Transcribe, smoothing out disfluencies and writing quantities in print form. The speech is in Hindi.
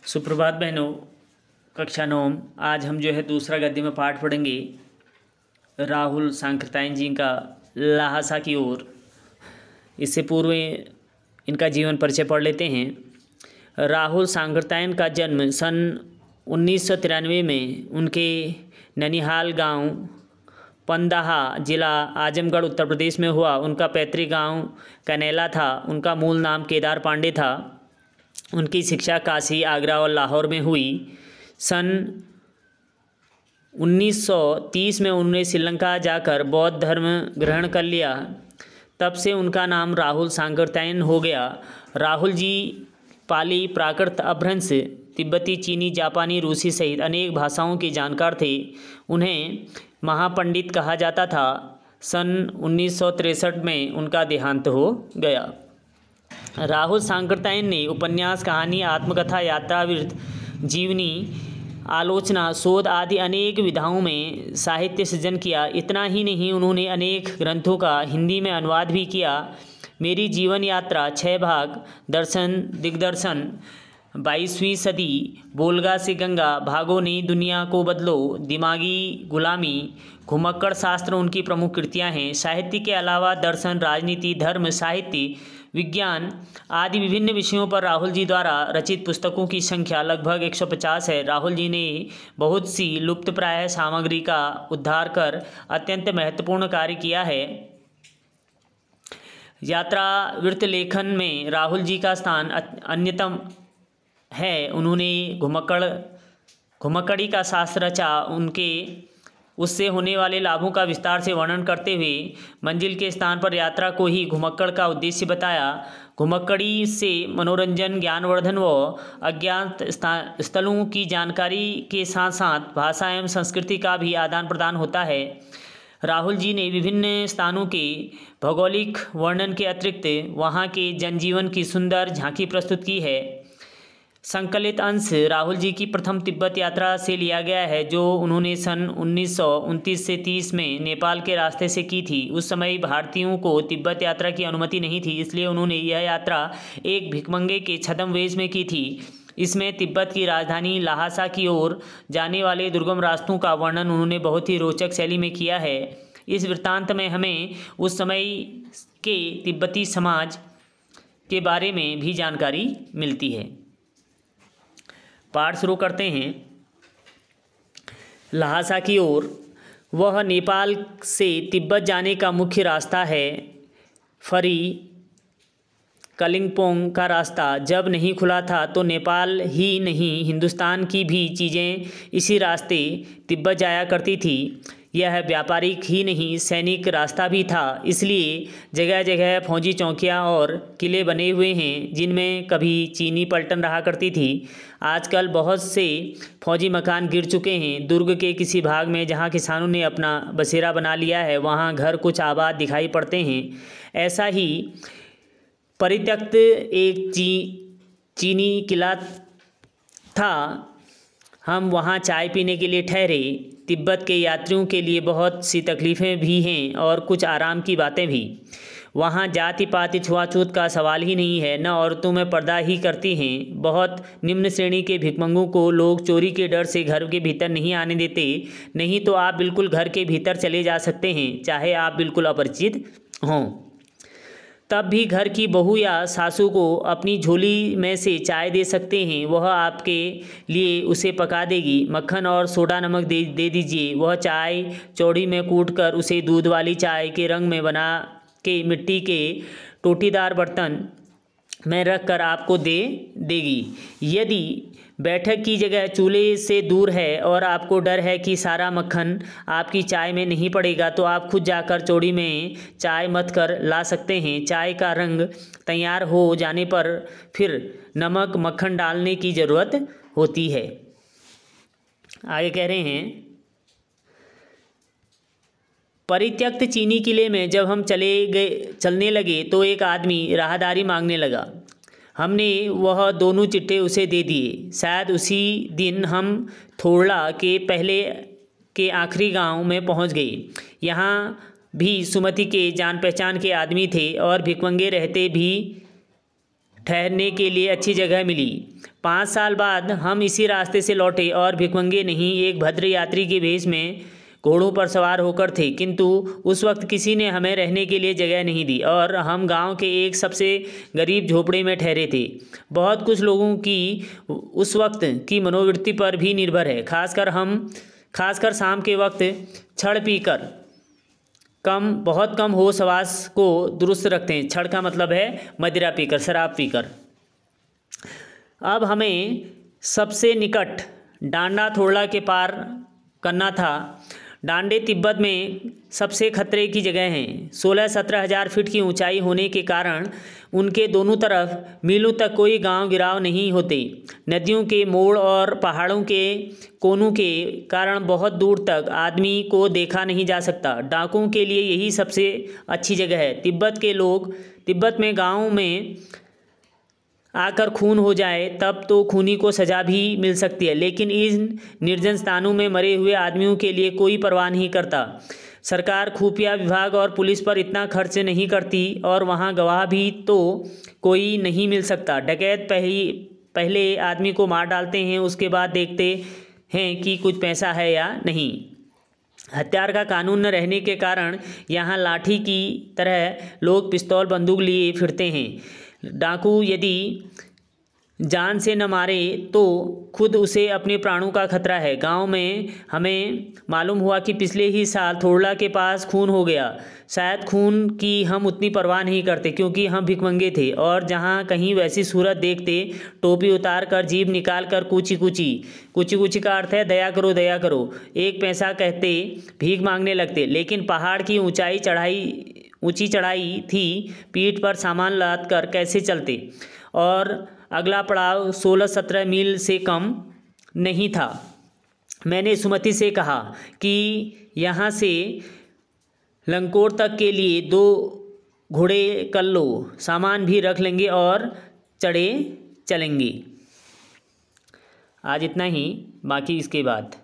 सुप्रभात बहनों। कक्षा 9 आज हम जो है दूसरा गद्य में पाठ पढ़ेंगे राहुल सांकृत्यायन जी का ल्हासा की ओर। इससे पूर्व इनका जीवन परिचय पढ़ लेते हैं। राहुल सांकृत्यायन का जन्म सन 1993 में उनके ननिहाल गांव पंदाहा जिला आजमगढ़ उत्तर प्रदेश में हुआ। उनका पैतृक गांव कनेला था। उनका मूल नाम केदार पांडे था। उनकी शिक्षा काशी, आगरा और लाहौर में हुई। सन 1930 में उन्होंने श्रीलंका जाकर बौद्ध धर्म ग्रहण कर लिया। तब से उनका नाम राहुल सांकृत्यायन हो गया। राहुल जी पाली, प्राकृत, अपभ्रंश, तिब्बती, चीनी, जापानी, रूसी सहित अनेक भाषाओं के जानकार थे। उन्हें महापंडित कहा जाता था। सन 1963 में उनका देहांत हो गया। राहुल सांकृत्यायन ने उपन्यास, कहानी, आत्मकथा, यात्रावृत्त, जीवनी, आलोचना, शोध आदि अनेक विधाओं में साहित्य सृजन किया। इतना ही नहीं, उन्होंने अनेक ग्रंथों का हिंदी में अनुवाद भी किया। मेरी जीवन यात्रा, 6 भाग, दर्शन, दिग्दर्शन, 22वीं सदी, बोलगा से गंगा, भागो नई दुनिया को बदलो, दिमागी गुलामी, घुमक्कड़ शास्त्र उनकी प्रमुख कृतियां हैं। साहित्य के अलावा दर्शन, राजनीति, धर्म, साहित्य, विज्ञान आदि विभिन्न विषयों पर राहुल जी द्वारा रचित पुस्तकों की संख्या लगभग 150 है। राहुल जी ने बहुत सी लुप्तप्राय सामग्री का उद्धार कर अत्यंत महत्वपूर्ण कार्य किया है। यात्रा वृत्त लेखन में राहुल जी का स्थान अन्यतम है। उन्होंने घुमक्कड़ी का शास्त्र रचा। उनके उससे होने वाले लाभों का विस्तार से वर्णन करते हुए मंजिल के स्थान पर यात्रा को ही घुमक्कड़ का उद्देश्य बताया। घुमक्कड़ी से मनोरंजन, ज्ञानवर्धन व अज्ञात स्थलों की जानकारी के साथ साथ भाषा एवं संस्कृति का भी आदान प्रदान होता है। राहुल जी ने विभिन्न स्थानों के भौगोलिक वर्णन के अतिरिक्त वहाँ के जनजीवन की सुंदर झांकी प्रस्तुत की है। संकलित अंश राहुल जी की प्रथम तिब्बत यात्रा से लिया गया है, जो उन्होंने सन 1929 से 30 में नेपाल के रास्ते से की थी। उस समय भारतीयों को तिब्बत यात्रा की अनुमति नहीं थी, इसलिए उन्होंने यह यात्रा एक भिखमंगे के छद्म वेश में की थी। इसमें तिब्बत की राजधानी ल्हासा की ओर जाने वाले दुर्गम रास्तों का वर्णन उन्होंने बहुत ही रोचक शैली में किया है। इस वृत्तांत में हमें उस समय के तिब्बती समाज के बारे में भी जानकारी मिलती है। पाठ शुरू करते हैं। ल्हासा की ओर। वह नेपाल से तिब्बत जाने का मुख्य रास्ता है। फरी कलिम्पोंग का रास्ता जब नहीं खुला था तो नेपाल ही नहीं, हिंदुस्तान की भी चीज़ें इसी रास्ते तिब्बत जाया करती थी। यह व्यापारिक ही नहीं, सैनिक रास्ता भी था। इसलिए जगह जगह फौजी चौकियां और किले बने हुए हैं, जिनमें कभी चीनी पलटन रहा करती थी। आजकल बहुत से फौजी मकान गिर चुके हैं। दुर्ग के किसी भाग में जहां किसानों ने अपना बसेरा बना लिया है, वहां घर कुछ आबाद दिखाई पड़ते हैं। ऐसा ही परित्यक्त एक चीनी किला था। हम वहाँ चाय पीने के लिए ठहरे। तिब्बत के यात्रियों के लिए बहुत सी तकलीफ़ें भी हैं और कुछ आराम की बातें भी। वहाँ जाति पाति छुआछूत का सवाल ही नहीं है, न औरतों में पर्दा ही करती हैं। बहुत निम्न श्रेणी के भिखमंगों को लोग चोरी के डर से घर के भीतर नहीं आने देते। नहीं तो आप बिल्कुल घर के भीतर चले जा सकते हैं, चाहे आप बिल्कुल अपरिचित हों। तब भी घर की बहू या सासू को अपनी झोली में से चाय दे सकते हैं। वह आपके लिए उसे पका देगी। मक्खन और सोडा नमक दे दीजिए। वह चाय चौड़ी में कूटकर उसे दूध वाली चाय के रंग में बना के मिट्टी के टोटीदार बर्तन में रख कर आपको दे देगी। यदि बैठक की जगह चूल्हे से दूर है और आपको डर है कि सारा मक्खन आपकी चाय में नहीं पड़ेगा, तो आप खुद जाकर चौड़ी में चाय मथ कर ला सकते हैं। चाय का रंग तैयार हो जाने पर फिर नमक मक्खन डालने की ज़रूरत होती है। आगे कह रहे हैं, परित्यक्त चीनी किले में जब हम चलने लगे तो एक आदमी राहदारी मांगने लगा। हमने वह दोनों चिट्ठे उसे दे दिए। शायद उसी दिन हम थोड़ला के पहले के आखिरी गांव में पहुंच गए। यहाँ भी सुमति के जान पहचान के आदमी थे और भिखमंगे रहते भी ठहरने के लिए अच्छी जगह मिली। 5 साल बाद हम इसी रास्ते से लौटे और भिखमंगे नहीं, एक भद्र यात्री के भेष में घोड़ों पर सवार होकर थे, किंतु उस वक्त किसी ने हमें रहने के लिए जगह नहीं दी और हम गांव के एक सबसे गरीब झोपड़े में ठहरे थे। बहुत कुछ लोगों की उस वक्त की मनोवृत्ति पर भी निर्भर है, खासकर शाम के वक्त छड़ पीकर बहुत कम होश हवास को दुरुस्त रखते हैं। छड़ का मतलब है मदिरा पीकर, शराब पीकर। अब हमें सबसे निकट डांडा थोड़ा के पार करना था। डांडे तिब्बत में सबसे खतरे की जगह हैं। 16-17 हज़ार फीट की ऊंचाई होने के कारण उनके दोनों तरफ मीलों तक कोई गांव गिराव नहीं होते। नदियों के मोड़ और पहाड़ों के कोनों के कारण बहुत दूर तक आदमी को देखा नहीं जा सकता। डाकुओं के लिए यही सबसे अच्छी जगह है। तिब्बत में गाँव में आकर खून हो जाए तब तो खूनी को सज़ा भी मिल सकती है, लेकिन इन निर्जन स्थानों में मरे हुए आदमियों के लिए कोई परवाह नहीं करता। सरकार, खुफिया विभाग और पुलिस पर इतना खर्च नहीं करती और वहाँ गवाह भी तो कोई नहीं मिल सकता। डकैत पहले आदमी को मार डालते हैं, उसके बाद देखते हैं कि कुछ पैसा है या नहीं। हथियार का कानून न रहने के कारण यहाँ लाठी की तरह लोग पिस्तौल बंदूक लिए फिरते हैं। डाकू यदि जान से न मारे तो खुद उसे अपने प्राणों का खतरा है। गांव में हमें मालूम हुआ कि पिछले ही साल थोड़ला के पास खून हो गया। शायद खून की हम उतनी परवाह नहीं करते क्योंकि हम भिखमंगे थे और जहां कहीं वैसी सूरत देखते टोपी उतार कर जीभ निकाल कर कूची कूची का अर्थ है दया करो दया करो, 1 पैसा कहते भीख मांगने लगते। लेकिन पहाड़ की ऊंची चढ़ाई थी, पीठ पर सामान लाद कर कैसे चलते और अगला पड़ाव 16-17 मील से कम नहीं था। मैंने सुमति से कहा कि यहाँ से लंकोर तक के लिए 2 घोड़े कर लो, सामान भी रख लेंगे और चढ़े चलेंगे। आज इतना ही, बाकी इसके बाद।